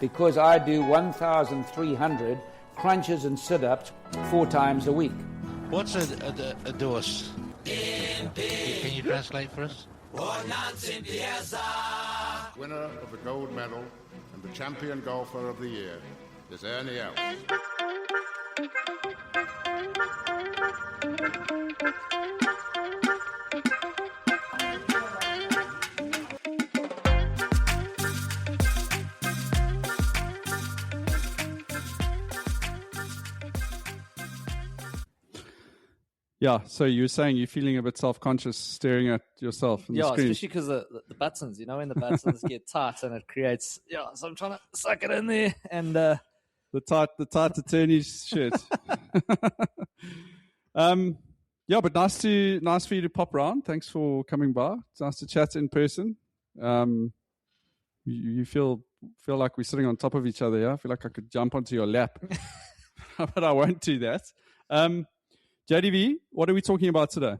because I do 1,300 crunches and sit-ups 4 times a week. What's a dose? Can you translate for us? Winner of the gold medal and the champion golfer of the year is Ernie Els. Yeah, so you're saying you're feeling a bit self-conscious staring at yourself on the screen. Yeah, especially because the buttons, when the buttons get tight and it creates, so I'm trying to suck it in there and... the tight attorney's shirt. But nice for you to pop around. Thanks for coming by. It's nice to chat in person. You feel like we're sitting on top of each other, yeah? I feel like I could jump onto your lap, but I won't do that. JDV, what are we talking about today?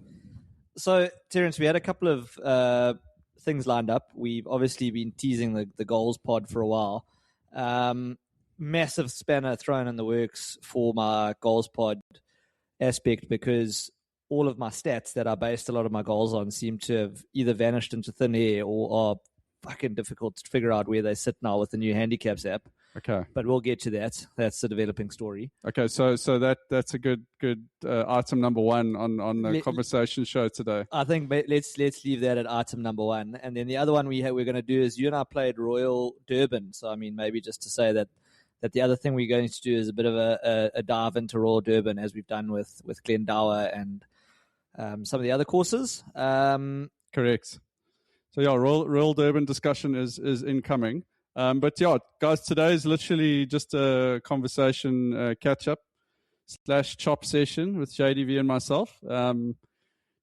So, Terence, we had a couple of things lined up. We've obviously been teasing the goals pod for a while. Massive spanner thrown in the works for my goals pod aspect because all of my stats that I based a lot of my goals on seem to have either vanished into thin air or are fucking difficult to figure out where they sit now with the new Handicaps app. Okay, but we'll get to that. That's the developing story. Okay, so that's a good item number one on the conversation show today. I think let's leave that at item number one, and then the other one we're going to do is you and I played Royal Durban. So I mean, maybe just to say that the other thing we're going to do is a bit of a dive into Royal Durban as we've done with Glendower and some of the other courses. Correct. So yeah, Royal Durban discussion is incoming. But yeah, guys, today is literally just a conversation catch-up / chop session with JDV and myself.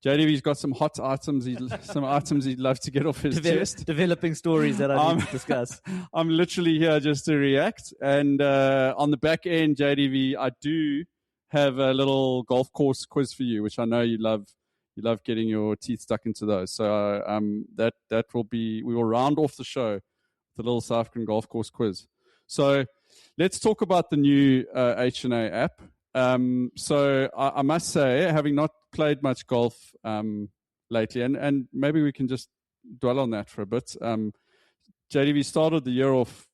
JDV's got some hot items, some items he'd love to get off his chest. Developing stories that I need to discuss. I'm literally here just to react. And on the back end, JDV, I do have a little golf course quiz for you, which I know you love. You love getting your teeth stuck into those. So that will be, we will round off the show. The little South African golf course quiz. So let's talk about the new H&A app. So I must say, having not played much golf lately, and maybe we can just dwell on that for a bit. JDV started the year off,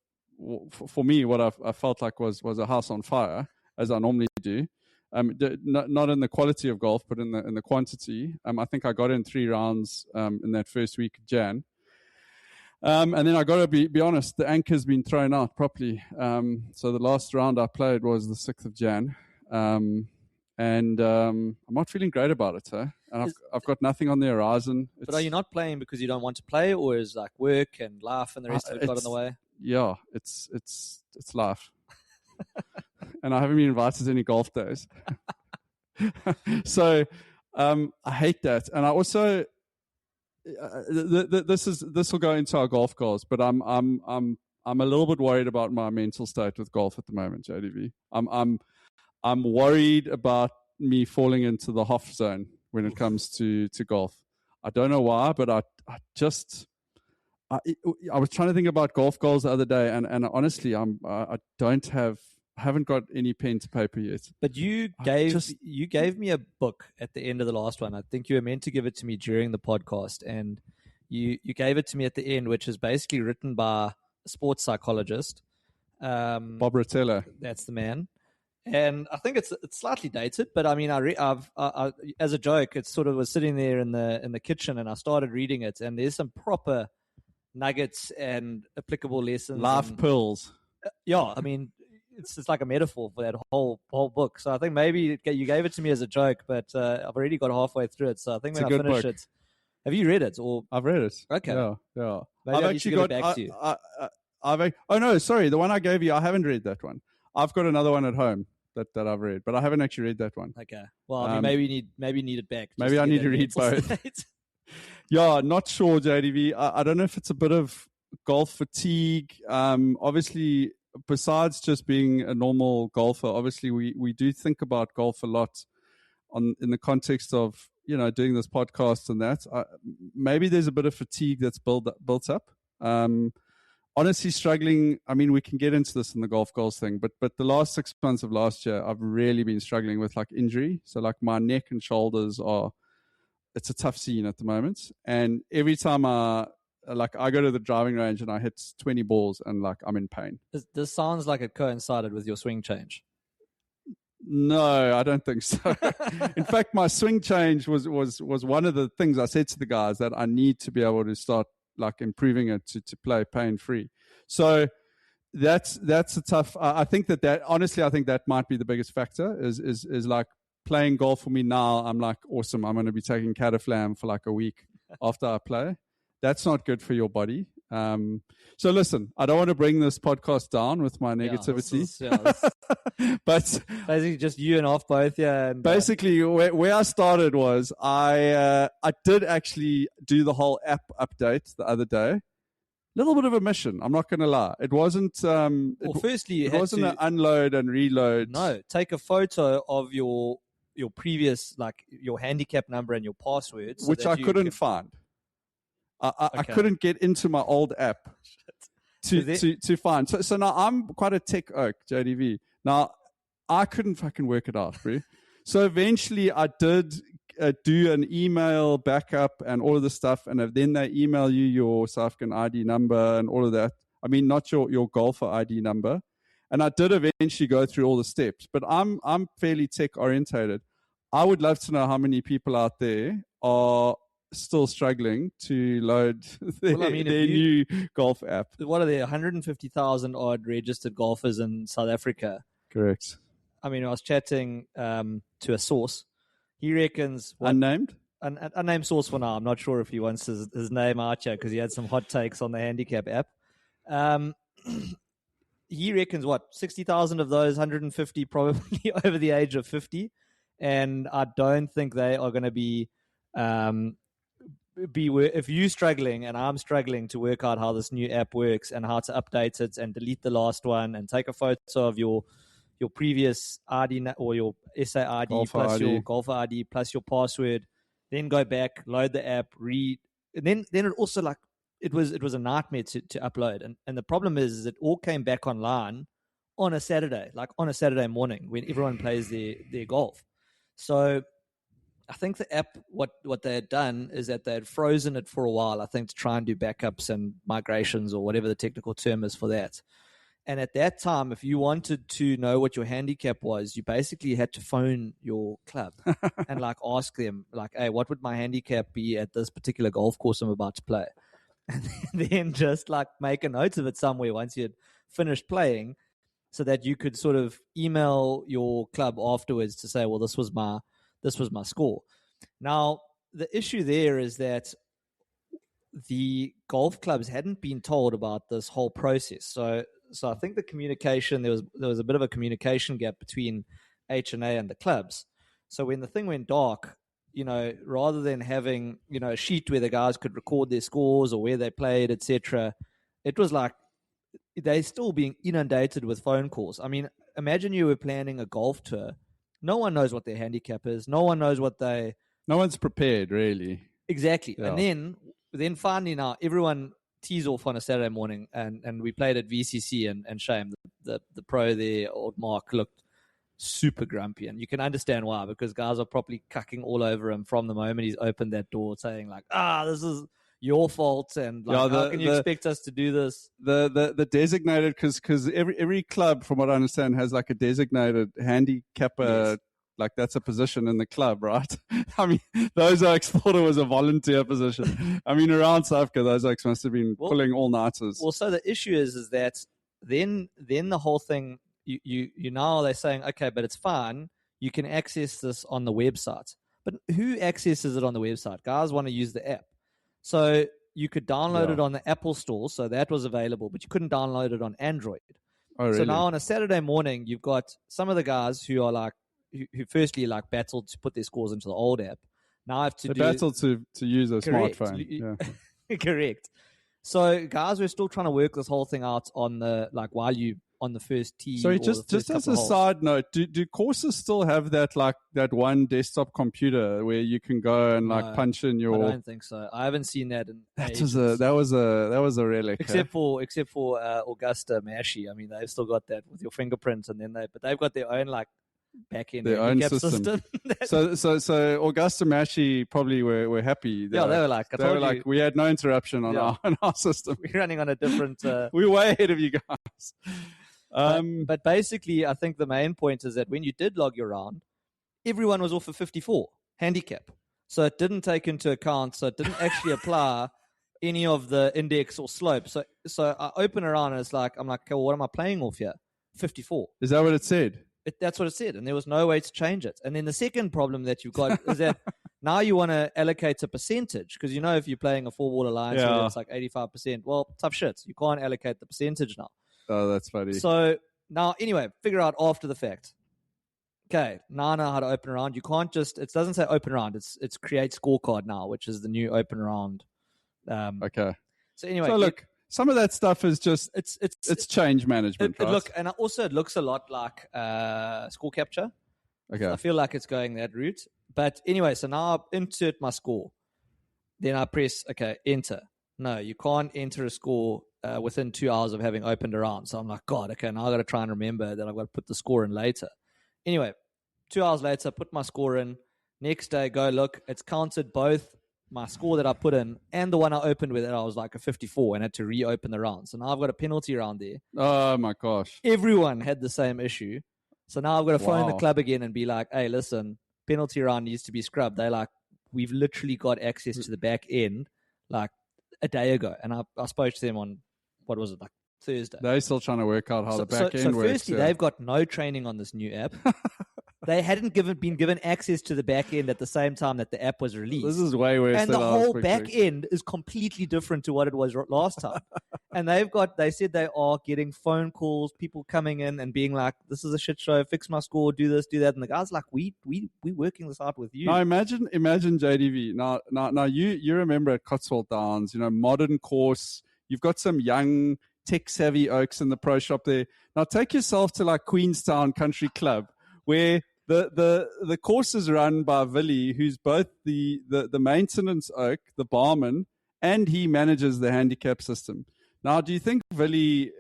for me, what I felt like was a house on fire, as I normally do. Not in the quality of golf, but in the quantity. I think I got in 3 rounds in that first week of Jan. And then I got to be honest, the anchor's been thrown out properly. So the last round I played was the 6th of Jan. And I'm not feeling great about it. And I've got nothing on the horizon. But are you not playing because you don't want to play, or is like work and life and the rest of it got in the way? Yeah, it's life. And I haven't been invited to any golf days. So I hate that. And I also... this will go into our golf goals, but I'm a little bit worried about my mental state with golf at the moment, JDV. I'm worried about me falling into the Hoff zone when it comes to golf. I don't know why, but I was trying to think about golf goals the other day, and honestly, I haven't got any pen to paper yet. But you gave me a book at the end of the last one. I think you were meant to give it to me during the podcast, and you gave it to me at the end, which is basically written by a sports psychologist. Bob Rotella. That's the man. And I think it's slightly dated, but I mean, I've as a joke, it sort of was sitting there in the kitchen, and I started reading it, and there's some proper nuggets and applicable lessons. Life pearls. Yeah, I mean, it's like a metaphor for that whole book. So I think maybe you gave it to me as a joke, but I've already got halfway through it. So I think when I finish it, have you read it? Or I've read it. Okay. Yeah. Maybe I've actually got it back to you. Oh no, sorry, the one I gave you, I haven't read that one. I've got another one at home that I've read, but I haven't actually read that one. Okay. Well, I mean, maybe you need it back. Maybe I need to read both. Yeah, not sure, JDV. I don't know if it's a bit of golf fatigue. Obviously, besides just being a normal golfer, obviously we do think about golf a lot in the context of, doing this podcast and that. Maybe there's a bit of fatigue that's built up. honestly struggling. I mean, we can get into this in the golf goals thing, but the last 6 months of last year, I've really been struggling with like injury. So like my neck and shoulders it's a tough scene at the moment. And every time I go to the driving range and I hit 20 balls and like I'm in pain. This sounds like it coincided with your swing change. No, I don't think so. In fact, my swing change was one of the things I said to the guys that I need to be able to start like improving it to play pain free. So that's a tough. I think that honestly, I think that might be the biggest factor is like playing golf for me now. I'm like, awesome. I'm going to be taking Cataflam for like a week after I play. That's not good for your body. So listen, I don't want to bring this podcast down with my negativity, but basically just you and off both. Yeah. And, basically where I started was I did actually do the whole app update the other day. Little bit of a mission. I'm not going to lie. It wasn't. Firstly, it wasn't an unload and reload. No, take a photo of your previous, like your handicap number and your password, which I couldn't find. I couldn't get into my old app to find. So now I'm quite a tech oak, JDV. Now I couldn't fucking work it out, bro. So eventually I did do an email backup and all of the stuff, and then they email you your South African ID number and all of that. I mean, not your golfer ID number. And I did eventually go through all the steps, but I'm fairly tech orientated. I would love to know how many people out there are still struggling to load their new golf app. What are there? 150,000 odd registered golfers in South Africa. Correct. I mean, I was chatting to a source. He reckons unnamed source for now. I'm not sure if he wants his name out here because he had some hot takes on the Handicap app. He reckons 60,000 of those 150 probably over the age of 50, and I don't think they are going to be if you're struggling and I'm struggling to work out how this new app works and how to update it and delete the last one and take a photo of your previous ID or your SA ID plus your golfer ID plus your password, then go back, load the app, read, and then it also like it was a nightmare to upload. And the problem is it all came back online on a Saturday, like on a Saturday morning when everyone plays their golf. So I think the app, what they had done is that they had frozen it for a while, I think, to try and do backups and migrations or whatever the technical term is for that. And at that time, if you wanted to know what your handicap was, you basically had to phone your club and like ask them, like, hey, what would my handicap be at this particular golf course I'm about to play? And then just like make a note of it somewhere once you had finished playing so that you could sort of email your club afterwards to say, well, this was my score. Now, the issue there is that the golf clubs hadn't been told about this whole process. So I think the communication, there was a bit of a communication gap between H&A and the clubs. So when the thing went dark, rather than having, a sheet where the guys could record their scores or where they played, etc., it was like they're still being inundated with phone calls. I mean, imagine you were planning a golf tour. No one knows what their handicap is. No one knows no one's prepared, really. Exactly. Yeah. And then finally now everyone tees off on a Saturday morning and we played at VCC and shame the pro there, old Mark, looked super grumpy, and you can understand why, because guys are probably cucking all over him from the moment he's opened that door, saying like, this is your fault, and like, how can you expect us to do this? The designated, because every club, from what I understand, has like a designated handicapper. Yes. Like that's a position in the club, right? I mean, those oaks thought it was a volunteer position. I mean, around South Africa, those oaks must have been pulling all-nighters. Well, so the issue is that then the whole thing, you now they're saying, okay, but it's fine. You can access this on the website. But who accesses it on the website? Guys want to use the app. So you could download it on the Apple Store, so that was available, but you couldn't download it on Android. Oh, really? So now on a Saturday morning, you've got some of the guys who are like, who firstly like battled to put their scores into the old app. Now I have to battled to use a smartphone. Yeah. Correct. So guys, we're still trying to work this whole thing out on the while you on the first tee. Sorry, or just the first as couple a of holes. side note, do courses still have that that one desktop computer where you can go and No, punch in I your? don't think so. I haven't seen that in ages. That was a relic. Except for Augusta Mashi. I mean, they've still got that with your fingerprints, and then they've got their own back end Their own handicap system. So Augusta Mashi probably were happy. Yeah, they were like, I they were told like, you. we had no interruption on Yeah. our system. We're running on a different. We're way ahead of you guys. But basically, I think the main point is that when you did log your round, everyone was off a 54 handicap. So it didn't take into account, so it didn't actually apply any of the index or slope. So I open around and it's like, I'm like, okay, well, what am I playing off here? 54. Is that what it said? That's what it said. And there was no way to change it. And then the second problem that you've got is that now you want to allocate a percentage because, if you're playing a four-ball alliance, Yeah. it's like 85%. Well, tough shit. You can't allocate the percentage now. Oh, that's funny. So now, anyway, figure out after the fact. Okay, now I know how to open around. You can't just, it doesn't say open round. It's create scorecard now, which is the new open round. Okay. So anyway. So look, some of that stuff is just, it's change management, right? And also it looks a lot like score capture. Okay. I feel like it's going that route. But anyway, so now I insert my score. Then I press, enter. No, you can't enter a score within 2 hours of having opened a round. So I'm like, God, okay, now I've got to try and remember that I've got to put the score in later. Anyway, 2 hours later, put my score in. Next day, go look. It's counted both my score that I put in and the one I opened with it. I was like a 54 and had to reopen the round. So now I've got a penalty round there. Oh, my gosh. Everyone had the same issue. So now I've got to phone the Wow. club again and be like, hey, listen, penalty round needs to be scrubbed. They're like, we've literally got access to the back end like a day ago. And I spoke to them on, what was it, like Thursday. They're still trying to work out how the back end works. So firstly, they've got no training on this new app. They hadn't been given access to the back end at the same time that the app was released. This is way worse and than the I was whole back picturing. end is completely different to what it was last time. And they said they are getting phone calls, people coming in and being like, this is a shit show, fix my score, do this, do that. And the guy's like, we working this out with you. Now imagine JDV. Now you remember at Cotswold Downs, modern course. You've got some young tech savvy oaks in the pro shop there. Now take yourself to like Queenstown Country Club where the course is run by Willie, who's both the maintenance oak, the barman, and he manages the handicap system. Now, do you think Willie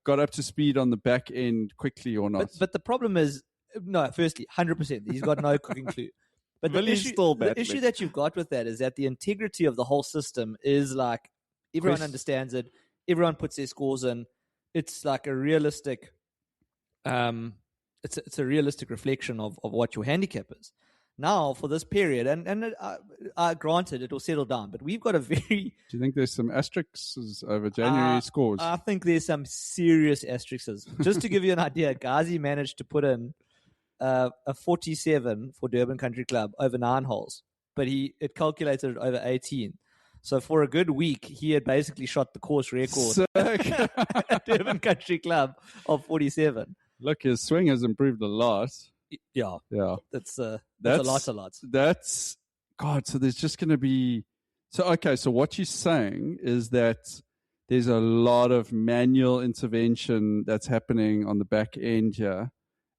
got up to speed on the back end quickly or not? But the problem is, no, firstly, 100%. He's got no cooking clue. But Willie's still the battling. issue that you've got with that is that the integrity of the whole system is like everyone understands it. Everyone puts their scores in. It's like a realistic, it's a realistic reflection of what your handicap is. Now for this period, and granted it will settle down, but we've got a very. Do you think there's some asterisks over January scores? I think there's some serious asterisks. Just to give you an idea, Ghazi managed to put in a 47 for Durban Country Club over 9 holes, but it calculated it over 18. So for a good week, he had basically shot the course record at Durban Country Club of 47. Look, his swing has improved a lot. Yeah. That's a lot. That's God. So there's just going to be. So okay. So what you're saying is that there's a lot of manual intervention that's happening on the back end here,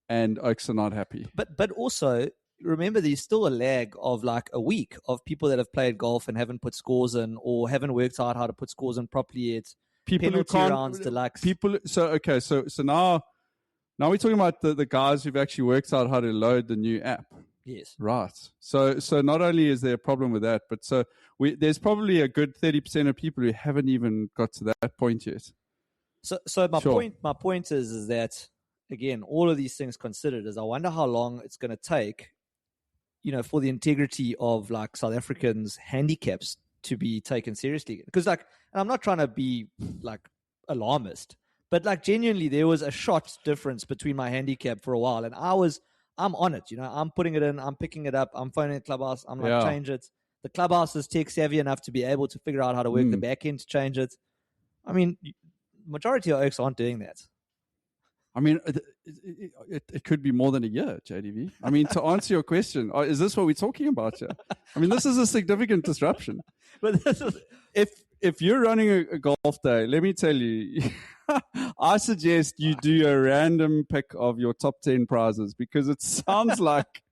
and oaks are not happy. But also remember, there's still a lag of like a week of people that have played golf and haven't put scores in or haven't worked out how to put scores in properly yet. People Penalty who can't. rounds, deluxe. People. So okay. So now we're talking about the guys who've actually worked out how to load the new app. Yes. Right. So not only is there a problem with that, but there's probably a good 30% of people who haven't even got to that point yet. So my point is that again, all of these things considered, is I wonder how long it's going to take, for the integrity of like South Africans' handicaps to be taken seriously. Because and I'm not trying to be like alarmist, but like genuinely there was a shot difference between my handicap for a while, and I'm on it. I'm putting it in, I'm picking it up, I'm phoning the clubhouse, I'm like, change it. The clubhouse is tech savvy enough to be able to figure out how to work the back end to change it. I mean, majority of oaks aren't doing that. I mean, it could be more than a year, JDV. I mean, to answer your question, is this what we're talking about here? I mean, this is a significant disruption. But if you're running a golf day, let me tell you, I suggest you do a random pick of your top 10 prizes, because it sounds like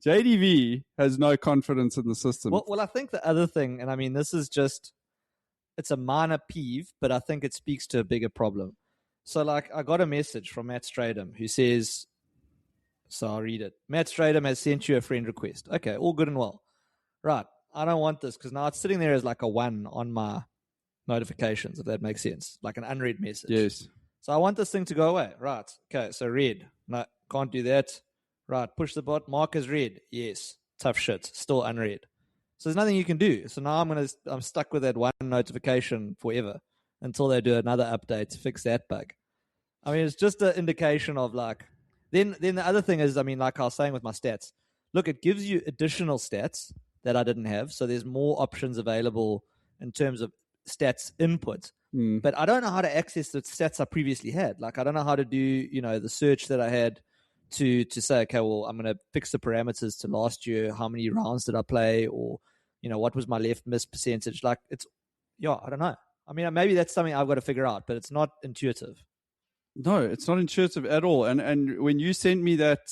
JDV has no confidence in the system. Well, I think the other thing, and I mean, this is just, it's a minor peeve, but I think it speaks to a bigger problem. So, like, I got a message from Matt Stradham who says, so I'll read it. Matt Stradham has sent you a friend request. Okay, all good and well. Right, I don't want this because now it's sitting there as like a 1 on my notifications, if that makes sense, like an unread message. Yes. So I want this thing to go away. Right, okay, so read. No, can't do that. Right, push the button. Mark as read. Yes, tough shit. Still unread. So there's nothing you can do. So now I'm stuck with that 1 notification forever until they do another update to fix that bug. I mean, it's just an indication of like. Then the other thing is, I mean, like I was saying with my stats, look, it gives you additional stats that I didn't have. So there's more options available in terms of stats input. But I don't know how to access the stats I previously had. Like, I don't know how to do, the search that I had to say, okay, well, I'm going to fix the parameters to last year. How many rounds did I play? Or, what was my left miss percentage? Like, I don't know. I mean, maybe that's something I've got to figure out, but it's not intuitive. No, it's not intuitive at all. And when you sent me that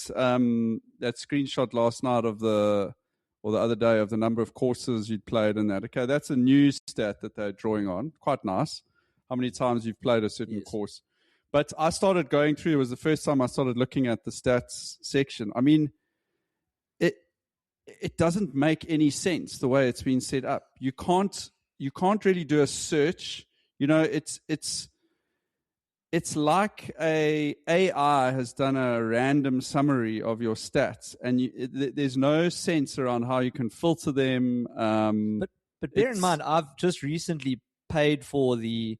screenshot last night or the other day of the number of courses you'd played and that, okay, that's a new stat that they're drawing on. Quite nice. How many times you've played a certain course. But I started going through, it was the first time I started looking at the stats section. I mean, it doesn't make any sense the way it's been set up. You can't really do a search. It's like a AI has done a random summary of your stats, and there's no sense around how you can filter them. But bear in mind, I've just recently paid for the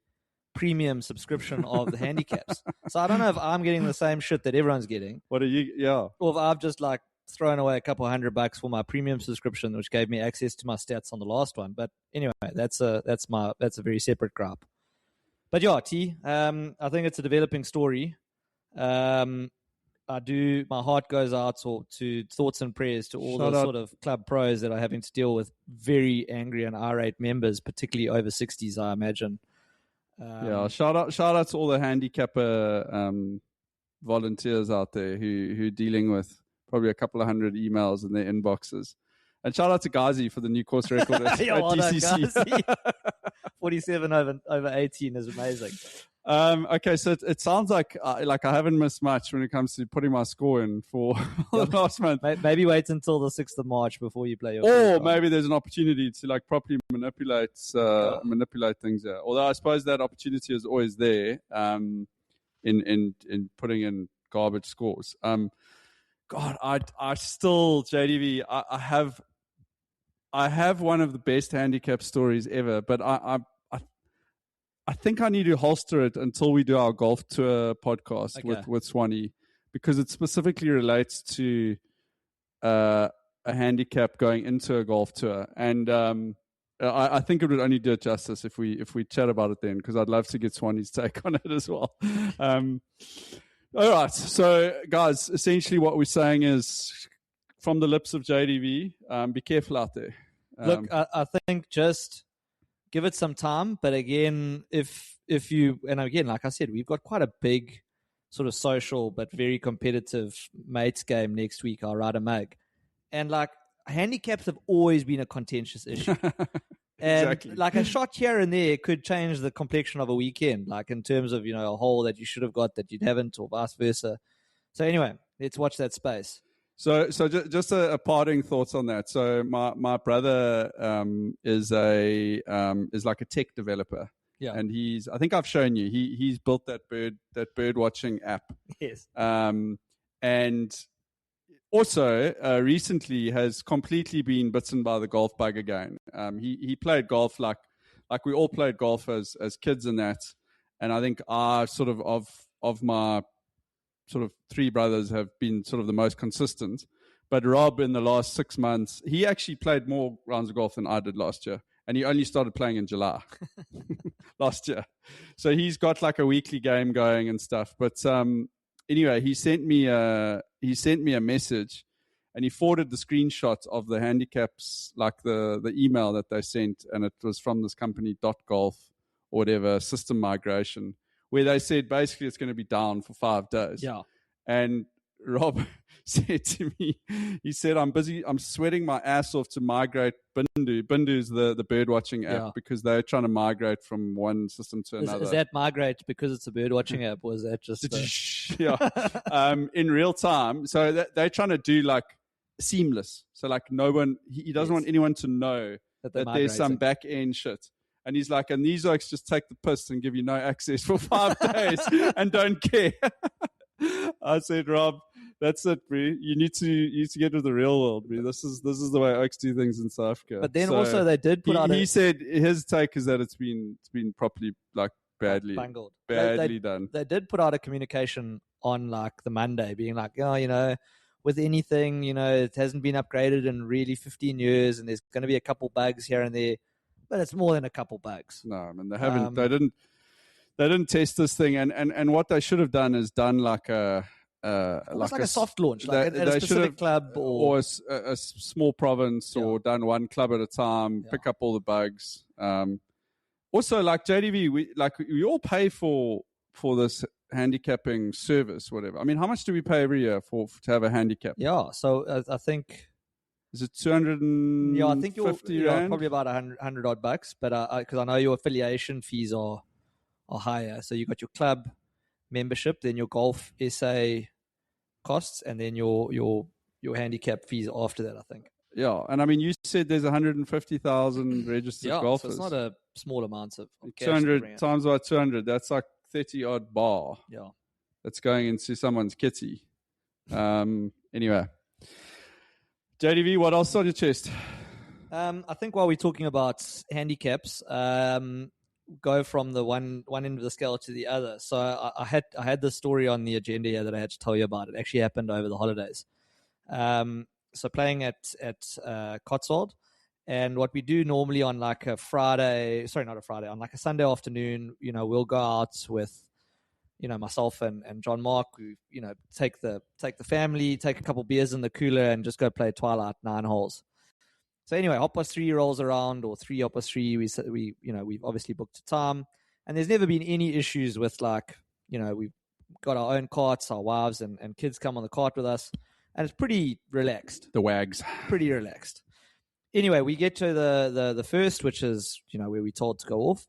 premium subscription of the handicaps, so I don't know if I'm getting the same shit that everyone's getting. What are you? Yeah. Or if I've just like thrown away a couple $100 for my premium subscription, which gave me access to my stats on the last one. But anyway, that's a very separate gripe. But yeah, T, I think it's a developing story. My heart goes out to thoughts and prayers to all the sort of club pros that are having to deal with very angry and irate members, particularly over 60s, I imagine. Shout out to all the handicapper volunteers out there who are dealing with probably a couple of 100 emails in their inboxes. And shout out to Ghazi for the new course record at DCC. 47 over 18 is amazing. Okay, so it sounds like I haven't missed much when it comes to putting my score in for the last month. Maybe wait until the 6th of March before you play your. Or maybe there's an opportunity to like properly manipulate things. Yeah. Although I suppose that opportunity is always there. In putting in garbage scores. God, I still JDV. I have one of the best handicap stories ever, but I think I need to holster it until we do our golf tour podcast with Swanee, because it specifically relates to a handicap going into a golf tour, and I think it would only do it justice if we chat about it then, because I'd love to get Swanee's take on it as well. All right, so guys, essentially what we're saying is, from the lips of JDV, be careful out there. Look, I think just give it some time. But again, if you, and again, like I said, we've got quite a big sort of social but very competitive mates game next week, our Rider Mag. And like, handicaps have always been a contentious issue. And exactly. Like a shot here and there could change the complexion of a weekend, like in terms of, a hole that you should have got that you haven't, or vice versa. So anyway, let's watch that space. So just a parting thoughts on that. So my brother is like a tech developer. Yeah. And I think I've shown you, he's built that bird watching app. Yes. And also recently has completely been bitten by the golf bug again. He played golf like we all played golf as kids and that. And I think I sort of my sort of three brothers have been sort of the most consistent. But Rob, in the last 6 months, he actually played more rounds of golf than I did last year. And he only started playing in July last year. So he's got like a weekly game going and stuff. But anyway, he sent me a message, and he forwarded the screenshot of the handicaps, like the email that they sent, and it was from this company .golf or whatever, system migration, where they said basically it's going to be down for 5 days. Yeah. And Rob said to me, he said, I'm sweating my ass off to migrate Bindu. Bindu is the bird watching app, because they're trying to migrate from one system to another. Is that migrate because it's a bird watching app, or is that just in real time? So they're trying to do like seamless. So like no one, he doesn't want anyone to know that there's some back end shit. And he's like, and these oaks just take the piss and give you no access for 5 days and don't care. I said, Rob, that's it, bro. You need to get to the real world, bro. This is the way oaks do things in South Africa. But then also they did put out. He said his take is that it's been properly like badly bungled. Badly done. They did put out a communication on like the Monday, being like, with anything, it hasn't been upgraded in really 15 years, and there's going to be a couple bugs here and there, but it's more than a couple bugs. No, I mean they haven't. They didn't test this thing, and what they should have done is done like a soft launch, like at a specific club or a small province, or done one club at a time, pick up all the bugs. Also, like JDV, we all pay for this handicapping service, whatever. I mean, how much do we pay every year to have a handicap? Yeah, so I think. Is it 250 Yeah, I think you're rand? Probably about 100 odd bucks, but because I know your affiliation fees are higher. So you got your club membership, then your golf SA costs, and then your handicap fees after that, I think. Yeah, and I mean, you said there's 150,000 registered golfers. So it's not a small amount of cash. 200 times by 200, that's like 30 odd bar. Yeah, that's going into someone's kitty. Anyway, JDV, what else on your chest? I think while we're talking about handicaps, go from the one end of the scale to the other. So I had this story on the agenda here that I had to tell you about. It actually happened over the holidays. So playing at Cotswold, and what we do normally on like a Friday, on like a Sunday afternoon, we'll go out with, myself and John Mark. We, take the family, take a couple beers in the cooler, and just go play Twilight 9 holes. So anyway, 3:30 rolls around, or 3:30. We've obviously booked a time, and there's never been any issues with we've got our own carts, our wives and kids come on the cart with us, and it's pretty relaxed. The wags, pretty relaxed. Anyway, we get to the first, which is where we're told to go off,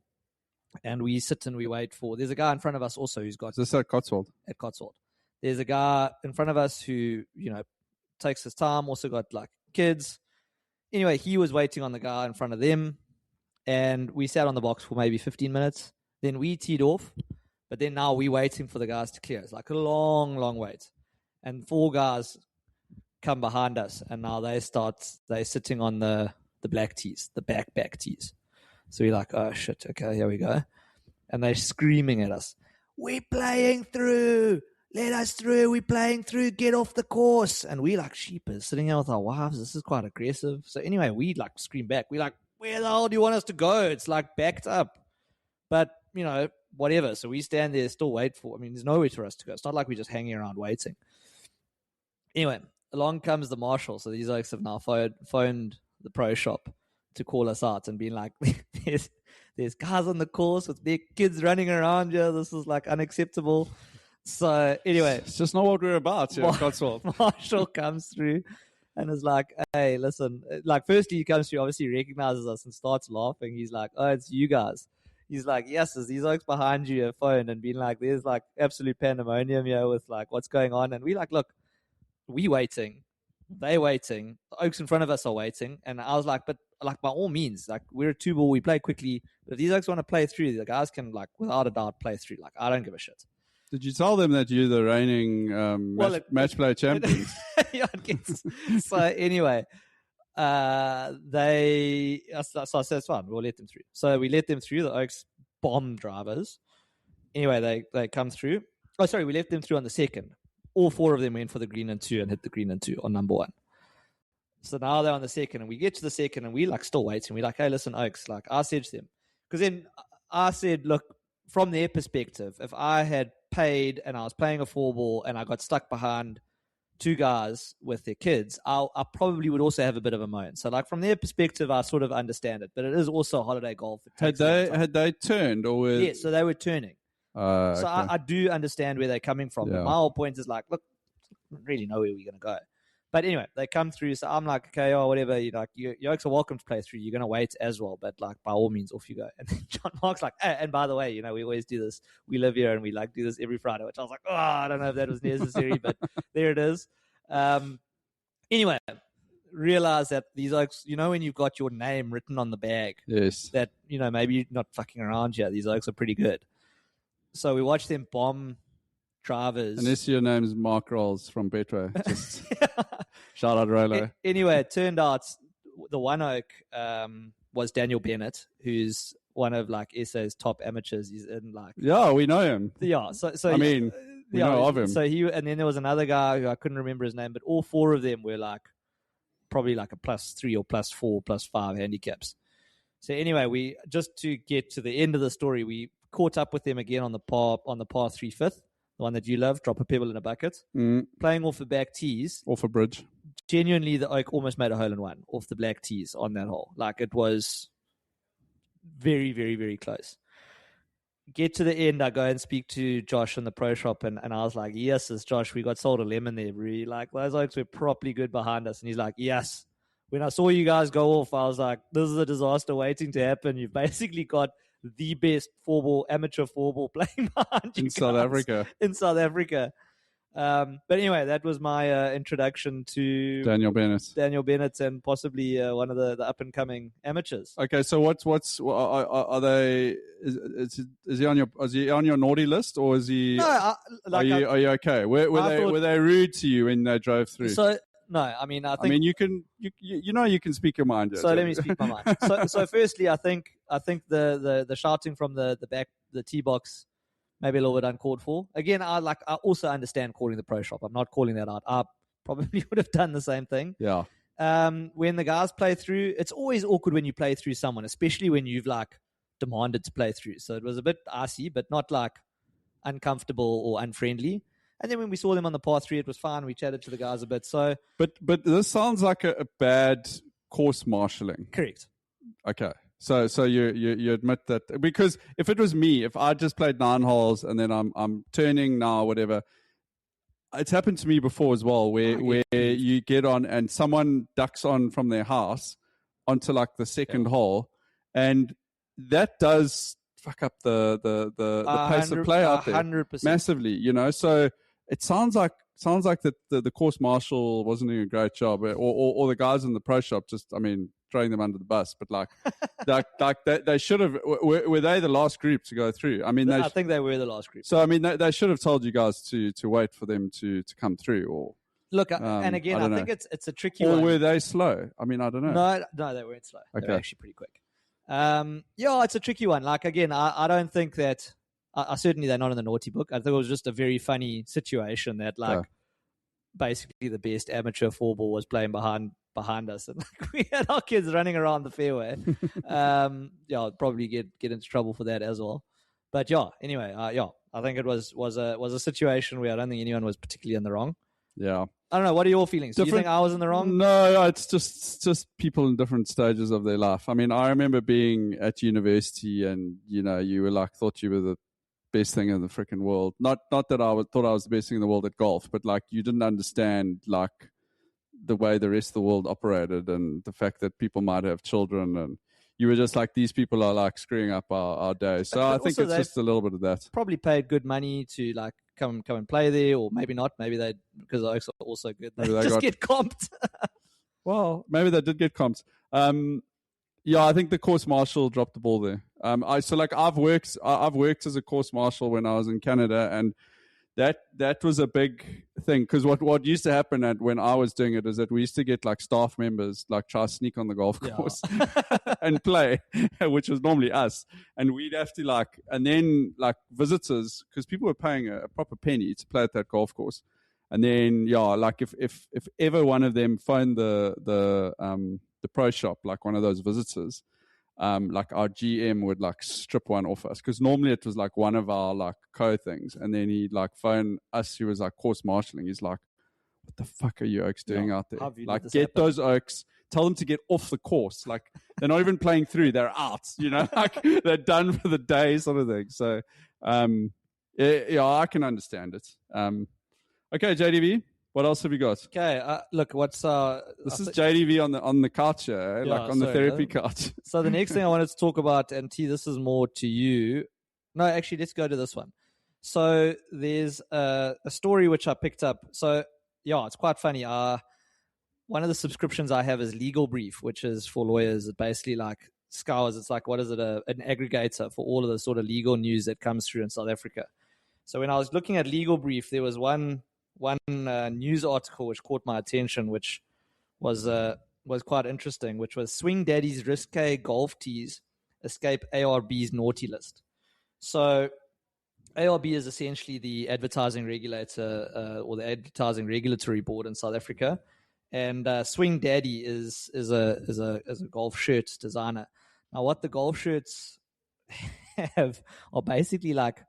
and we sit and we wait for. There's a guy in front of us also who's got. Is this at Cotswold? At Cotswold, there's a guy in front of us who takes his time. Also got like kids. Anyway, he was waiting on the guy in front of them, and we sat on the box for maybe 15 minutes. Then we teed off, but then now we're waiting for the guys to clear. It's like a long, long wait. And 4 guys come behind us, and now they're sitting on the black tees, the back tees. So we're like, oh, shit, okay, here we go. And they're screaming at us, we're playing through. Let us through. We're playing through. Get off the course. And we like sheepers sitting here with our wives. This is quite aggressive. So anyway, we like scream back. We're like, where the hell do you want us to go? It's like backed up. But, whatever. So we stand there, still wait for. There's nowhere for us to go. It's not like we're just hanging around waiting. Anyway, along comes the marshal. So these folks have now phoned the pro shop to call us out and being like, there's guys on the course with big kids running around here. This is like unacceptable. So anyway, it's just not what we're about here at Cotswold. Marshall comes through and is like, hey, listen, like firstly he comes through, obviously recognizes us and starts laughing. He's like, oh, it's you guys. He's like, yes, there's these oaks behind you have phoned and been like, there's like absolute pandemonium here with like what's going on. And we like, look, we waiting, they waiting, the oaks in front of us are waiting. And I was like, but like by all means, like we're a 2-ball, we play quickly. But if these oaks want to play through, the guys can like without a doubt play through. Like I don't give a shit. Did you tell them that you're the reigning match play champions? Yeah, I guess. So anyway, so I said, it's fine. We'll let them through. So we let them through. The Oaks bomb drivers. Anyway, they come through. Oh, sorry, we left them through on the second. All 4 of them went for the green and 2 and hit the green and 2 on number 1. So now they're on the second, and we get to the second, and we like still waiting. We're like, hey, listen, Oaks. Like I said to them, because then I said, look, from their perspective, if I had paid and I was playing a 4-ball and I got stuck behind two guys with their kids, I probably would also have a bit of a moan. So, like, from their perspective, I sort of understand it. But it is also holiday golf. Had they turned or were... Yeah, so they were turning. So okay. I do understand where they're coming from. Yeah. But my whole point is, like, look, I don't really know where we're going to go. But anyway, they come through. So I'm like, okay, whatever. You Oaks are welcome to play through. You're going to wait as well. But, like, by all means, off you go. And then John Mark's like, and by the way, we always do this. We live here and we, like, do this every Friday, which I was like, I don't know if that was necessary, but there it is. Anyway, realize that these Oaks, when you've got your name written on the bag, yes, that, maybe you're not fucking around here. These Oaks are pretty good. So we watch them bomb drivers. Unless your name's Mark Rolls from Betway. Just shout out Rolo. Anyway, it turned out the one Oak was Daniel Bennett, who's one of, like, SA's top amateurs. He's in, like... Yeah, we know him. Yeah, so I mean, we know of him. So and then there was another guy who I couldn't remember his name, but all four of them were, like, probably like a +3 or +4, +5 handicaps. So anyway, just to get to the end of the story, we caught up with them again on the par 3 fifth, the one that you love, drop a pebble in a bucket, playing off the back tees. Off a bridge. Genuinely, the Oak almost made a hole-in-one off the black tees on that hole. Like, it was very, very, very close. Get to the end, I go and speak to Josh in the pro shop, and I was like, yes, it's Josh, we got sold a lemon there, really. Like, those Oaks were properly good behind us. And he's like, yes. When I saw you guys go off, I was like, this is a disaster waiting to happen. You've basically got the best amateur four-ball playing behind you in South Africa. In South Africa. But anyway, that was my introduction to Daniel Bennett and possibly one of the up-and-coming amateurs. Okay, so are they? Is he on your naughty list, or is he? No, are you okay? Were they rude to you when they drove through? So no, I mean, you can speak your mind. So let me speak my mind. So firstly, I think the shouting from the back, the tee box, maybe a little bit uncalled for. Again, I also understand calling the pro shop. I'm not calling that out. I probably would have done the same thing. Yeah. When the guys play through, it's always awkward when you play through someone, especially when you've, like, demanded to play through. So it was a bit icy, but not, like, uncomfortable or unfriendly. And then when we saw them on the par 3, it was fine. We chatted to the guys a bit. So, but this sounds like a bad course marshalling. Correct. Okay. So you admit that, because if it was me, if I just played 9 holes and then I'm turning now, whatever, it's happened to me before as well, where you get on and someone ducks on from their house onto, like, the second hole, and that does fuck up the pace of play out there 100%. massively, So it sounds like that the course marshal wasn't doing a great job, or the guys in the pro shop just, throwing them under the bus, but like they should have. Were they the last group to go through? I think they were the last group. So they should have told you guys to wait for them to come through, or look. And again, I think it's a tricky or one. Or were they slow? I don't know. No, they weren't slow. Okay. They were actually pretty quick. It's a tricky one. Like, again, I don't think that. I certainly they're not in the naughty book. I think it was just a very funny situation that, like, basically the best amateur four ball was playing behind us, and, like, we had our kids running around the fairway. I'll probably get into trouble for that as well. But anyway, I think it was a situation where I don't think anyone was particularly in the wrong. Yeah. I don't know. What are your feelings? Do you think I was in the wrong? No, it's just people in different stages of their life. I remember being at university, and you were like, thought you were the best thing in the freaking world. Not that I thought I was the best thing in the world at golf, but, like, you didn't understand, like, the way the rest of the world operated, and the fact that people might have children, and you were just like, these people are, like, screwing up our day. So I think it's just a little bit of that. Probably paid good money to, like, come and play there, or maybe not. Maybe they, because the Oaks are also good, they just get comped. Well, maybe they did get comped. I think the course marshal dropped the ball there. I've worked as a course marshal when I was in Canada, and that was a big thing, because what used to happen when I was doing it is that we used to get, like, staff members, like, try to sneak on the golf course and play, which was normally us, and we'd have to, like, and then, like, visitors, because people were paying a proper penny to play at that golf course, and then like, if ever one of them phoned the pro shop, like one of those visitors, like, our GM would, like, strip one off us, because normally it was, like, one of our, like, co things, and then he'd, like, phone us who was, like, course marshalling. He's like, what what the fuck are you Oaks doing out there? How have you Like, let this get happen? those Oaks, tell them to get off the course. Like, they're not even playing through, they're out, like they're done for the day sort of thing. So, yeah, I can understand it. Okay, JDV, what else have you got? Okay, look, what's This is JDV on the couch here, Yeah, like on the sorry, therapy couch. So the next thing I wanted to talk about, and T, this is more to you. No, actually, let's go to this one. So there's a story which I picked up. So yeah, it's quite funny. One of the subscriptions I have is Legal Brief, which is for lawyers. It basically like scours. It's like, what is it? An aggregator for all of the sort of legal news that comes through in South Africa. So when I was looking at Legal Brief, there was one news article which caught my attention, which was quite interesting, which was Swing Daddy's risque golf tees escape ARB's naughty list. So ARB is essentially the advertising regulator or the advertising regulatory board in South Africa, and Swing Daddy is a golf shirt designer. Now, what the golf shirts have are basically like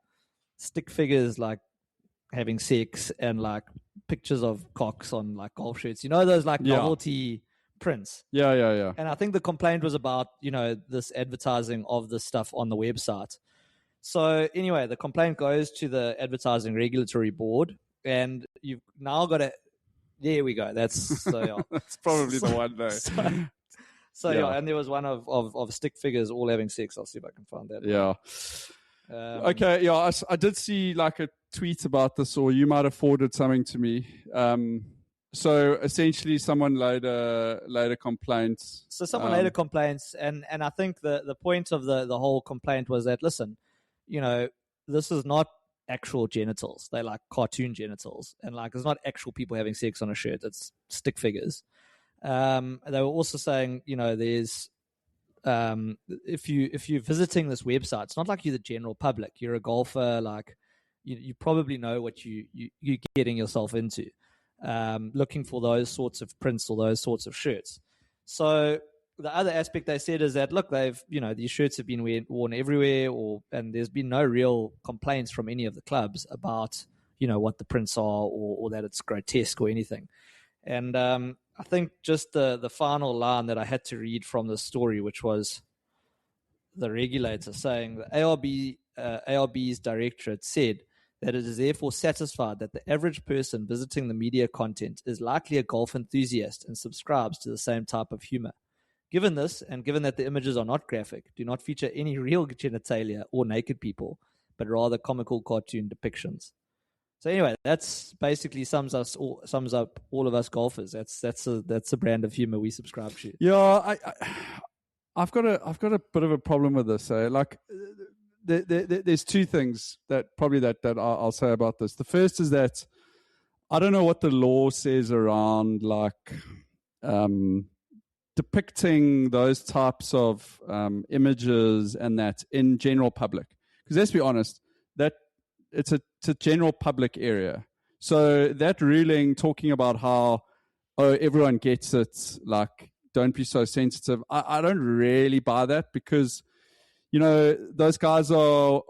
stick figures, like having sex, and like pictures of cocks on like golf shirts. Those like novelty prints. Yeah. And I think the complaint was about this advertising of this stuff on the website. So anyway, the complaint goes to the Advertising Regulatory Board, and you've now got to. There we go. That's That's probably the one though. So yeah, and there was one of stick figures all having sex. I'll see if I can find that. Yeah. Okay. Yeah, I did see like a tweet about this, or you might have forwarded something to me. So essentially, someone laid a complaint. So someone laid a complaint, and I think the point of the whole complaint was that, listen, this is not actual genitals. They're like cartoon genitals, and like it's not actual people having sex on a shirt. It's stick figures. They were also saying, there's if you're visiting this website, it's not like you're the general public. You're a golfer, like you probably know what you're getting yourself into. Looking for those sorts of prints or those sorts of shirts. So the other aspect they said is that, look, these shirts have been worn everywhere, and there's been no real complaints from any of the clubs about, what the prints are or that it's grotesque or anything. And I think just the final line that I had to read from the story, which was the regulator saying the ARB's directorate said that it is therefore satisfied that the average person visiting the media content is likely a golf enthusiast and subscribes to the same type of humor. Given this, and given that the images are not graphic, do not feature any real genitalia or naked people, but rather comical cartoon depictions. So anyway, that's basically sums up all of us golfers. That's a brand of humor we subscribe to. Yeah, I've got a bit of a problem with this. Like, there's two things that I'll say about this. The first is that I don't know what the law says around like depicting those types of images and that in general public. Because let's be honest, that it's a general public area. So that ruling talking about how everyone gets it, like don't be so sensitive. I don't really buy that, because those guys are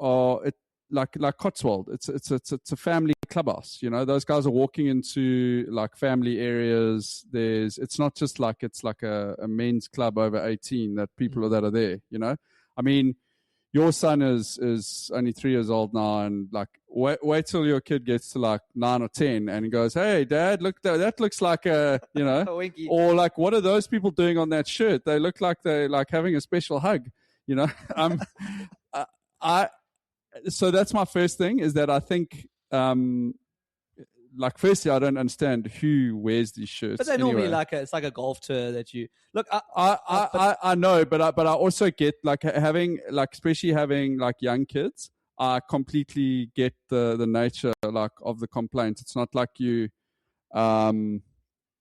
like Cotswold. It's a family clubhouse. Those guys are walking into like family areas. It's not just like it's like a men's club over 18 that people that are there. I mean, your son is only 3 years old now, and like wait till your kid gets to like 9 or 10 and he goes, "Hey, Dad, look, that looks like a or like, what are those people doing on that shirt? They look like they're like having a special hug." So that's my first thing, is that I think, like, firstly, I don't understand who wears these shirts. But they're normally it's like a golf tour that you look. I know, but I also get like having like, especially having like young kids. I completely get the nature like of the complaint. It's not like you.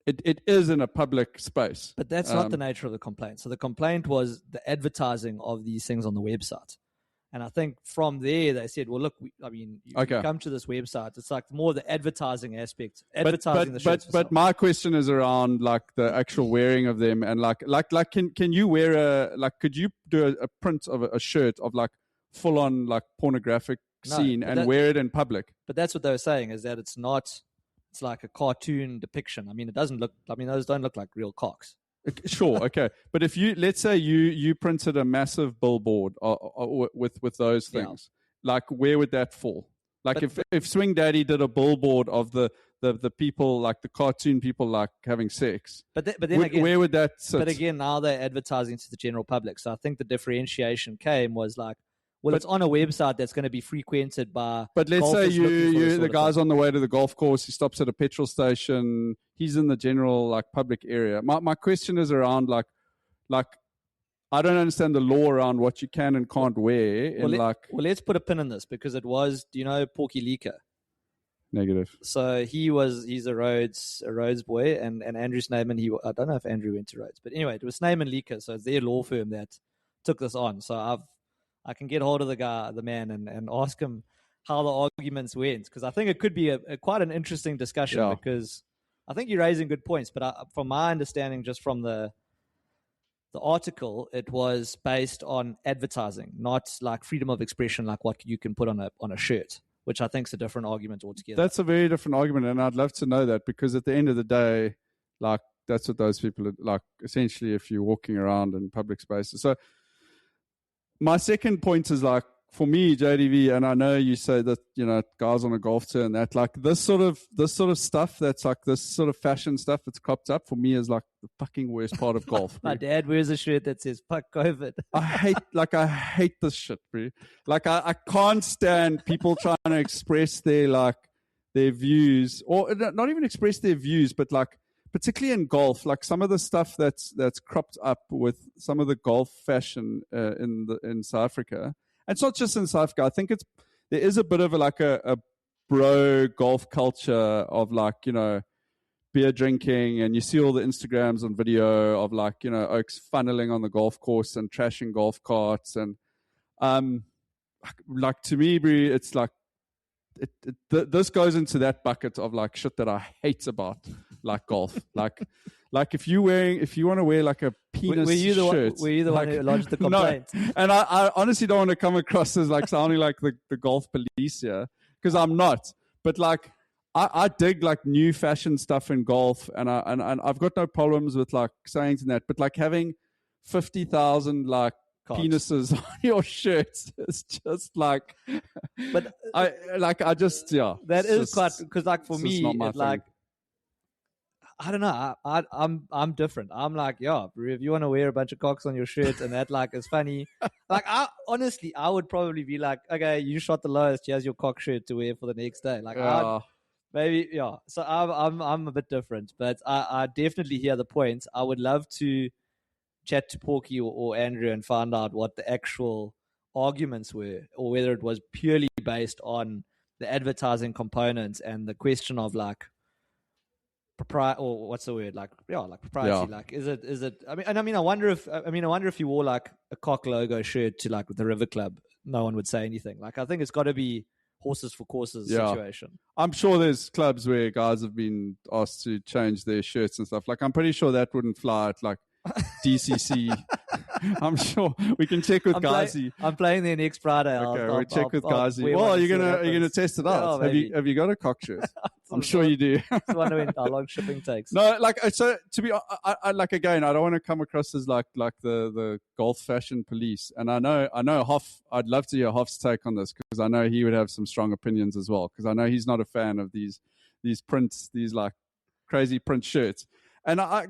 It is in a public space. But that's not the nature of the complaint. So the complaint was the advertising of these things on the website. And I think from there they said, well, look, you come to this website. It's like more the advertising aspect, advertising the shirts. But my question is around like the actual wearing of them, and like can you wear could you do a print of a shirt of like full on like pornographic scene and wear it in public? But that's what they were saying, is that it's not it's like a cartoon depiction. I mean, it doesn't look. I mean, those don't look like real cocks. Sure, okay, but if let's say you printed a massive billboard with those things, like where would that fall? Like if Swing Daddy did a billboard of the people, like the cartoon people, like having sex, but then again, where would that sit? But again, now they're advertising to the general public, so I think the differentiation came was like, well, it's on a website that's going to be frequented by. But let's say the guy's on the way to the golf course. He stops at a petrol station. He's in the general like public area. My question is around like I don't understand the law around what you can and can't wear. Well, let's put a pin in this because it was, do you know Porky Leaker? Negative. So he's a Rhodes boy, and Andrew Snyman. I don't know if Andrew went to Rhodes, but anyway, it was Snyman Leaker. So it's their law firm that took this on. So I can get hold of the man, and ask him how the arguments went, because I think it could be quite an interesting discussion, because I think you're raising good points. But from my understanding, just from the article, it was based on advertising, not like freedom of expression, like what you can put on a shirt, which I think is a different argument altogether. That's a very different argument, and I'd love to know that, because at the end of the day, like that's what those people are like. Essentially, if you're walking around in public spaces, so. My second point is like, for me, JDV, and I know you say that, you know, guys on a golf tour and that, like this sort of stuff that's like this sort of fashion stuff that's cropped up for me is like the fucking worst part of golf. My dad wears a shirt that says "fuck COVID." I hate this shit, bro. Like I can't stand people trying to express their views, or not even express their views, but like, particularly in golf, like some of the stuff that's cropped up with some of the golf fashion in South Africa. And it's not just in South Africa. I think there is a bit of a bro golf culture of like, you know, beer drinking, and you see all the Instagrams and video of like, you know, oaks funneling on the golf course and trashing golf carts. And like to me, bro, it's like, this goes into that bucket of like shit that I hate about like golf. Like if you want to wear like a penis shirt, were you the one who lodged the complaint? No. And I honestly don't want to come across as like sounding like the golf police here, because I'm not. But like I dig like new fashion stuff in golf, and I've got no problems with like saying to that. But like having 50,000 like penises on your shirts is just like, but that is quite, because like for me, like, I don't know, I'm different. I'm like, if you want to wear a bunch of cocks on your shirt and that like is funny, like I would probably be like, okay, you shot the lowest, here's your cock shirt to wear for the next day. Like so I'm a bit different, but I definitely hear the point. I would love to chat to Porky or Andrew and find out what the actual arguments were, or whether it was purely based on the advertising components and the question of like propriety, or what's the word, like propriety. Like is it I wonder if you wore like a cock logo shirt to like the River Club, no one would say anything. Like I think it's got to be horses for courses situation. I'm sure there's clubs where guys have been asked to change their shirts and stuff. Like I'm pretty sure that wouldn't fly at like DCC. I'm sure we can check with Gazi. I'm playing there next Friday. Okay, we'll check with Gazi. Well, you're gonna test it out. Have you got a cock shirt? I'm sure you do. I wonder how long shipping takes. No, like so. To be, I like again, I don't want to come across as like the golf fashion police. And I know Hoff. I'd love to hear Hoff's take on this, because I know he would have some strong opinions as well. Because I know he's not a fan of these prints, these like crazy print shirts. And I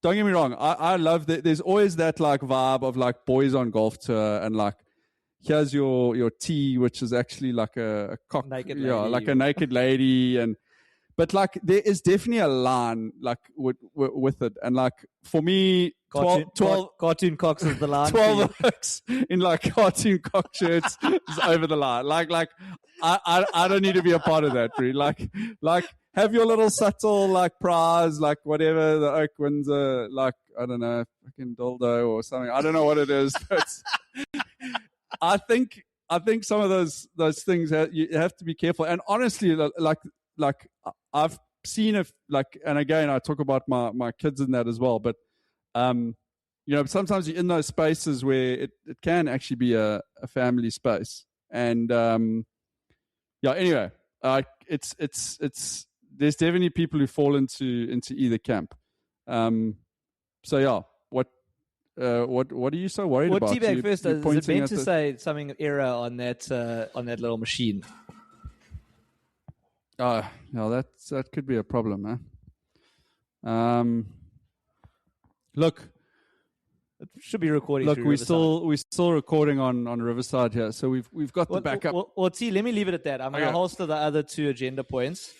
don't get me wrong. I love that. There's always that like vibe of like boys on golf tour, and like here's your tee, which is actually like a cock, naked lady. Like a naked lady, but like there is definitely a line like with it, and like for me, 12 cartoon cocks is the line. 12 hooks in like cartoon cock shirts is over the line. Like I don't need to be a part of that, bro. Like. Have your little subtle like prize, like whatever the oak wins, like I don't know, fucking dildo or something. I don't know what it is, but I think some of those things you have to be careful. And honestly, like I've seen and again I talk about my kids in that as well. But you know, sometimes you're in those spaces where it can actually be a family space. And anyway. there's definitely people who fall into either camp. So yeah, what are you so worried What about? T-Bag first you're does, is it pointing meant at to say something error on that little machine? Oh, no, that could be a problem, man. Look, It should be recording. look, through we're Riverside. still recording on Riverside here, so we've got the backup. Well, T, let me leave it at that. I'm going to holster the other 2 agenda points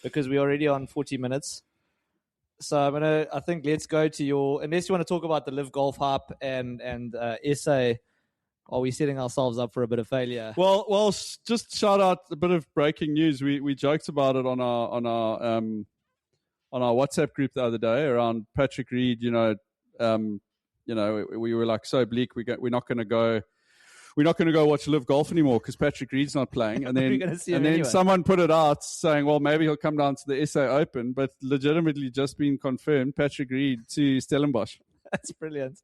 because we're already on 40 minutes. So I think let's go to your, unless you want to talk about the Live Golf Hype and essay. Are we setting ourselves up for a bit of failure? Well, just shout out a bit of breaking news. We joked about it on our WhatsApp group the other day around Patrick Reed. We were like so bleak. We're not going to go watch Live Golf anymore because Patrick Reed's not playing. And then someone put it out saying, well, maybe he'll come down to the SA Open, but legitimately just been confirmed, Patrick Reed to Stellenbosch. That's brilliant.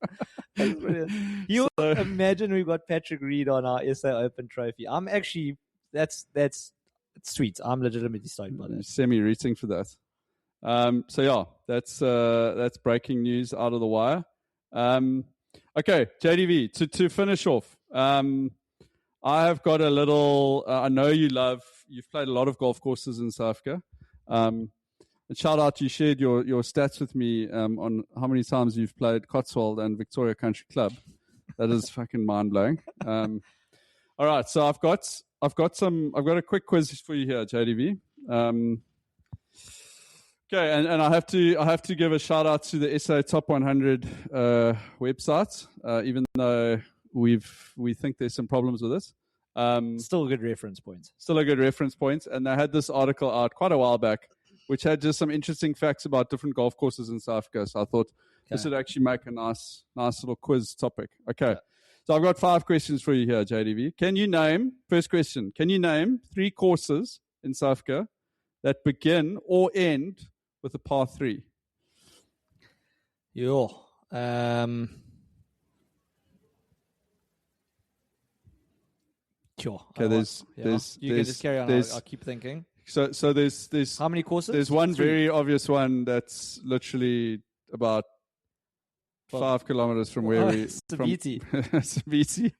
That's brilliant. You imagine we've got Patrick Reed on our SA Open trophy. I'm actually, that's sweet. I'm legitimately stoked by that. Semi-rooting for that. So yeah, that's breaking news out of the wire. Okay, JDV, to finish off, I have got a little, I know you've played a lot of golf courses in South Africa. And shout out, you shared your stats with me on how many times you've played Cotswold and Victoria Country Club. That is fucking mind blowing. All right, so I've got a quick quiz for you here, JDV. Okay, and I have to give a shout out to the SA Top 100 website, even though we think there's some problems with it. Still a good reference point. And they had this article out quite a while back, which had just some interesting facts about different golf courses in South Africa. So I thought this would actually make a nice little quiz topic. Okay. So I've got 5 questions for you here, JDV. First question, can you name 3 courses in South Africa that begin or end with a par 3? Sure. Okay, there's you can just carry on. I'll keep thinking. So there's how many courses? There's one very obvious one that's literally about 5 kilometers from where we Sabiti. Sabiti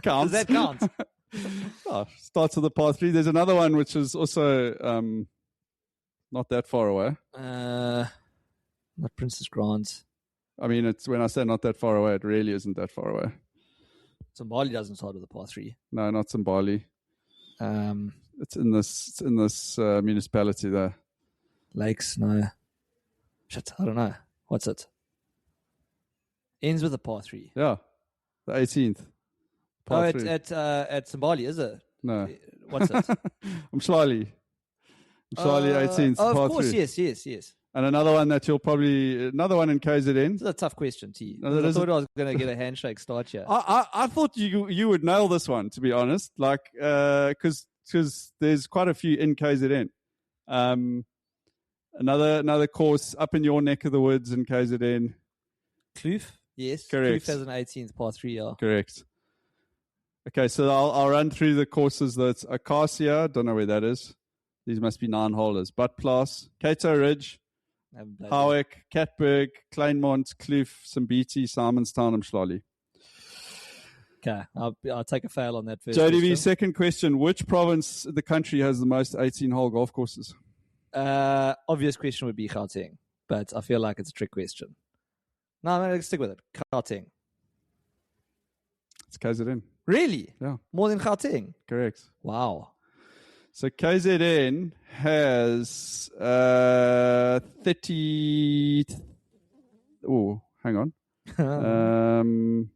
counts. Does that count? Starts with a par 3. There's another one which is also not that far away. Not Princess Grant. I mean, it's when I say not that far away, it really isn't that far away. Zimbali doesn't start with a par 3. No, not Zimbali. It's in this municipality there. Lakes, no. Shit, I don't know. What's it? Ends with a par 3. Yeah, the 18th. Par 3. At Zimbali, is it? No. What's it? Mshwali 18th. Oh, par of course, 3. yes. And another one in KZN. This is a tough question, T. No, I thought I was going to get a handshake start here. I thought you would nail this one, to be honest. Like, because there's quite a few in KZN. Another course up in your neck of the woods in KZN. Kloof? Yes. Correct. Kloof has an 18th par 3, yeah. Correct. Okay, so I'll run through the courses. That's Acacia, don't know where that is. These must be 9-holers. Buttplass, Cato Ridge, Howick, Catberg, Kleinmont, Kloof, Simbiti, Simonstown, and Mshwali. Okay, I'll take a fail on that first. JDV, question. Second question. Which province in the country has the most 18-hole golf courses? Obvious question would be Gauteng, but I feel like it's a trick question. No, I'm going to stick with it. Gauteng. It's KZN. Really? Yeah. More than Gauteng? Correct. Wow. So KZN has 30... Oh, hang on.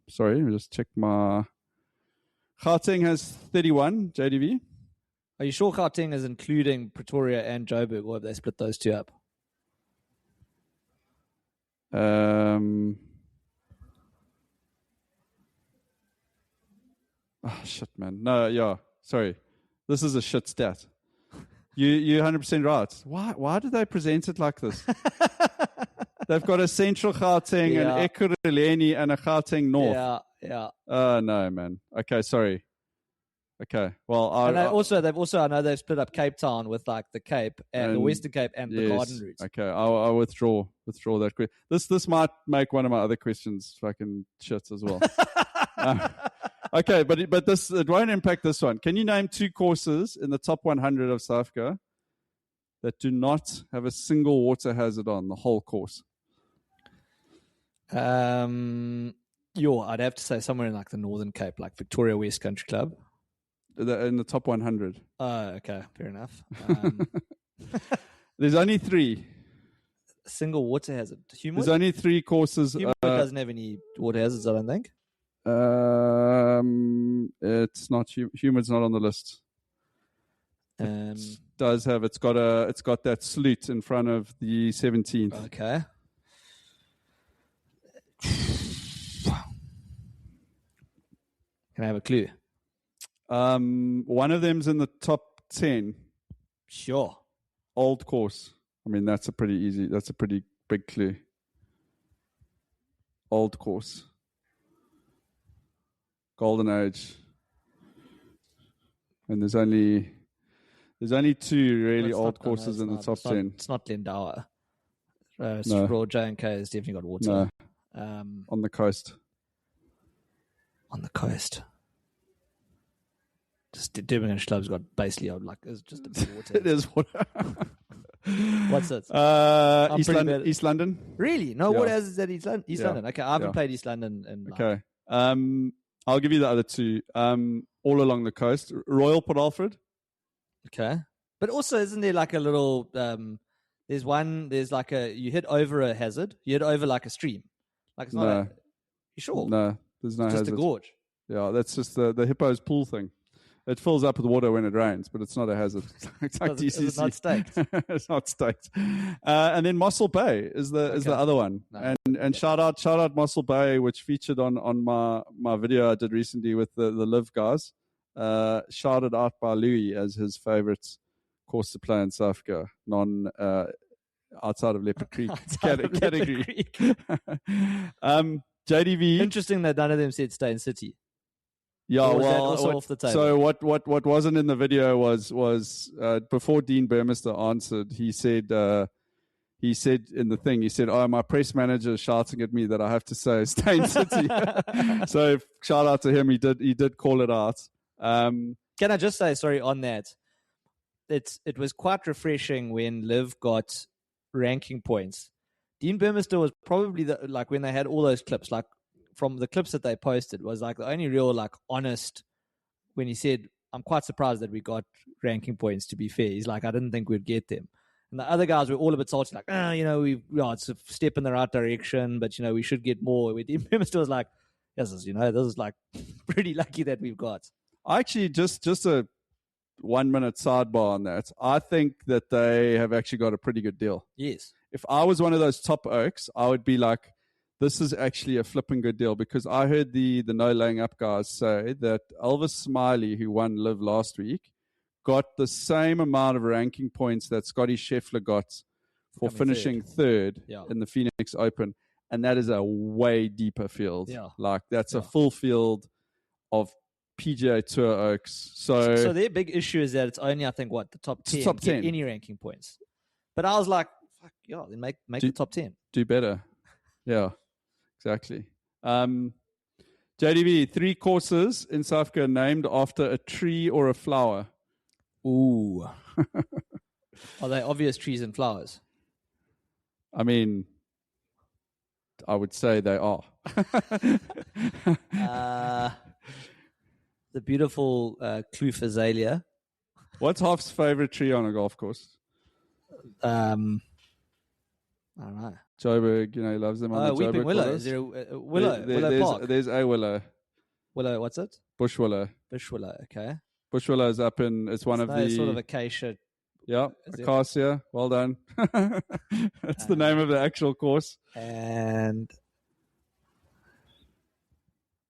Sorry, let me just check my... Gauteng has 31, JDV. Are you sure Gauteng is including Pretoria and Joburg, or have they split those two up? Oh, shit, man. No, yeah, sorry. This is a shit stat. You're 100% right. Why do they present it like this? They've got a central Gauteng, an Ekurhuleni, and a Gauteng North. Yeah. Oh, no, man. Okay, sorry. Okay. Well, And they've also I know they've split up Cape Town with like the Cape and the Western Cape and the Garden route. Okay. I'll withdraw that question. This might make one of my other questions fucking shit as well. Okay, but this it won't impact this one. Can you name 2 courses in the top 100 of South Africa that do not have a single water hazard on the whole course? I'd have to say somewhere in like the Northern Cape, like Victoria West Country Club. In the top 100. Oh, okay, fair enough. There's only 3. Single water hazard. Humid? There's only 3 courses. Humid doesn't have any water hazards, I don't think. It's not humid's not on the list. It does have. It's got that sloot in front of the 17th. Okay. Can I have a clue? One of them's in the top 10. Sure. Old course. I mean, that's a pretty big clue. Old course. Golden age. And there's only 2 really old courses in the top 10. It's not Lindawa. No. Raw J&K has definitely got water. No. On the coast. On the coast. Just Durban Country Club's got basically it's just a bit of water. It is water. What's it? East London. Really? No water hazards at East London. Okay, I haven't Yeah. played East London in Okay. I'll give you the other 2. All along the coast. Royal Port Alfred. Okay. But also, isn't there like a little, there's like you hit over a hazard, you hit over like a stream. Like it's not you sure? No, there's no it's hazard. just a gorge. Yeah, that's just the hippo's pool thing. It fills up with water when it rains, but it's not a hazard. It's like DCC. Is it not staked? It's not staked. And then Mossel Bay is the other one. No. And shout out Mossel Bay, which featured on my video I did recently with the Live guys. Shouted out by Louis as his favorite course to play in South Africa, outside of Leopard Creek category. JDV. Interesting that none of them said stay in city. Yeah, Or was that also off the table? So what wasn't in the video was before Dean Burmester answered, he said in the thing, he said, "Oh, my press manager is shouting at me that I have to say stay in city." So shout out to him. He did call it out. Can I just say, sorry, on that, it was quite refreshing when Liv got ranking points. Dean Burmester was probably when they had all those clips, like from the clips that they posted, was like the only real honest when he said, "I'm quite surprised that we got ranking points." To be fair, he's like, "I didn't think we'd get them." And the other guys were all a bit salty, like, it's a step in the right direction, but we should get more. Where Dean Burmester was like, "Yes, this is like pretty lucky that we've got." Actually, just a 1 minute sidebar on that. I think that they have actually got a pretty good deal. Yes. If I was one of those top oaks, I would be like, this is actually a flipping good deal, because I heard the no laying up guys say that Elvis Smiley, who won Live last week, got the same amount of ranking points that Scotty Scheffler got for finishing third in the Phoenix Open. And that is a way deeper field. Yeah. Like that's a full field of PGA Tour oaks. So their big issue is that it's only, I think, the top 10 top 10. get any ranking points. But I was like, fuck, yeah, then make the top 10. Do better. Yeah, exactly. JDV, 3 courses in South Africa named after a tree or a flower. Ooh. Are they obvious trees and flowers? I mean, I would say they are. The beautiful Kloof azalea. What's Hoff's favorite tree on a golf course? I don't know. Joburg, he loves them on the Weeping Joburg Willow. quarters. Is there a willow? Willow Park. There's a willow. Willow, what's it? Bush willow. Bush willow, okay. Bush willow is up in, it's one of the... sort of acacia. Yeah, acacia. Well done. That's the name of the actual course. And...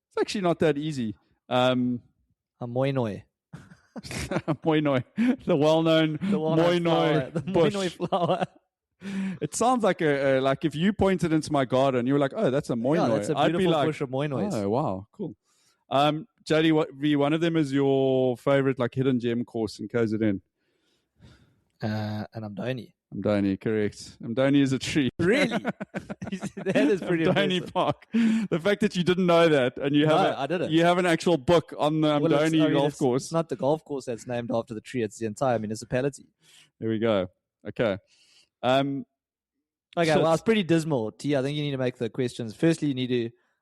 It's actually not that easy. A moinoi. Moinoi. The well-known moinoi the bush. moinoi flower. It sounds like like if you pointed into my garden, you were like, "Oh, that's a moinoi." Yeah, that's a beautiful bush of moinois. Oh, wow, cool. JD, one of them is your favorite, like, hidden gem course in KZN. And Amdoni. Amdoni, correct. Amdoni is a tree. Really? That is pretty Amdoni impressive. Park. The fact that you didn't know that, and I didn't. You have an actual book on the Amdoni golf course. It's not the golf course that's named after the tree. It's the entire municipality. There we go. Okay. Okay, well, it's pretty dismal. T, I think you need to make the questions. Firstly,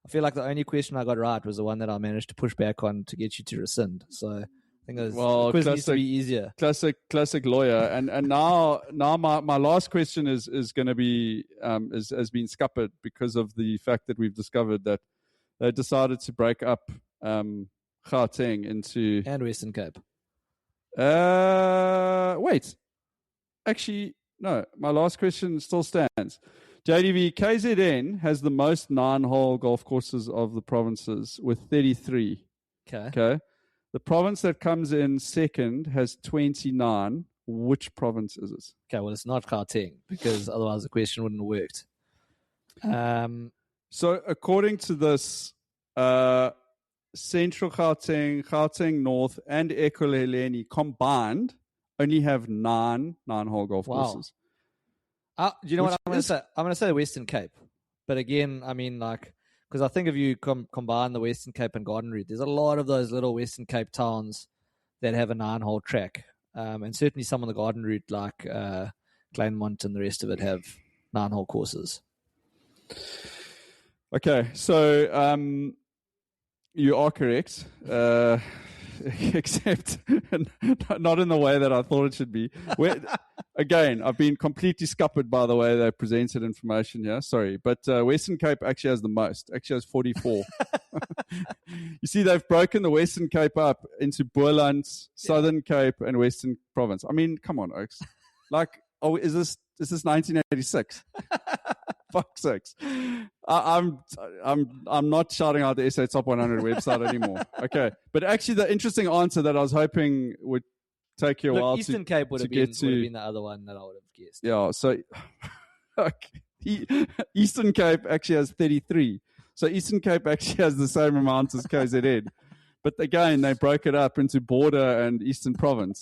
I feel like the only question I got right was the one that I managed to push back on to get you to rescind. So I think the quiz needs to be easier. Classic lawyer. And now my last question is going to be has been scuppered because of the fact that we've discovered that they decided to break up Gauteng into and Western Cape. Wait. Actually, no, my last question still stands. JDV, KZN has the most 9-hole golf courses of the provinces with 33. Okay. The province that comes in second has 29. Which province is it? Okay, well, it's not Gauteng because otherwise the question wouldn't have worked. So according to this, Central Gauteng, Gauteng North, and Ekurhuleni combined only have 9-hole golf courses. You know what I'm going to say? I'm going to say Western Cape. But again, I mean, like, because I think if you combine the Western Cape and Garden Route, there's a lot of those little Western Cape towns that have a 9-hole track. And certainly some on the Garden Route, like Kleinmont and the rest of it, have 9-hole courses. Okay, so you are correct. Except not in the way that I thought it should be. Again, I've been completely scuppered by the way they presented information here. Sorry, but Western Cape actually has the most. Actually has 44. You see, they've broken the Western Cape up into Boland, Southern Cape, and Western Province. I mean, come on, Oaks. Like, is this 1986? Fuck's sakes. I'm not shouting out the SA Top 100 website anymore. Okay. But actually the interesting answer that I was hoping would take you a while Eastern Cape would have been the other one that I would have guessed. Yeah. So Eastern Cape actually has 33. So Eastern Cape actually has the same amount as KZN. But again, they broke it up into Border and Eastern Province.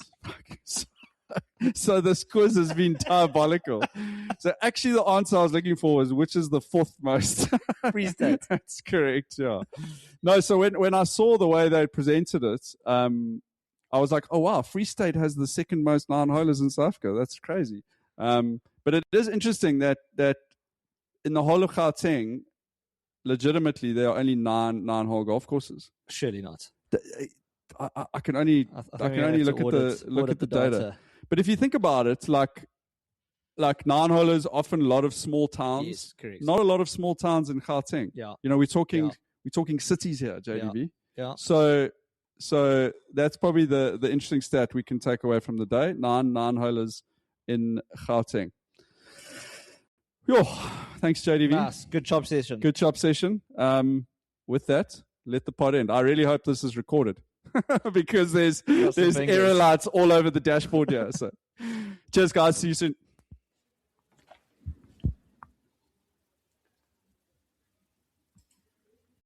So this quiz has been diabolical. So actually the answer I was looking for was which is the fourth most. Free State. That's correct, yeah. No, so when I saw the way they presented it, I was like, oh wow, Free State has the second most 9-holers in South Africa. That's crazy. But it is interesting that in the whole of Gauteng, legitimately there are only 9-hole golf courses. Surely not. I can only look at the data. But if you think about it, like 9-holers, often a lot of small towns. Yes, correct. Not a lot of small towns in Gauteng. Yeah. You know, we're talking cities here, JDV. Yeah. So that's probably the interesting stat we can take away from the day. 9-holers in Gauteng. Yo, thanks, JDV. Nice. Good chop session. With that, let the pod end. I really hope this is recorded. Because there's error lights all over the dashboard here. So, cheers, guys. See you soon.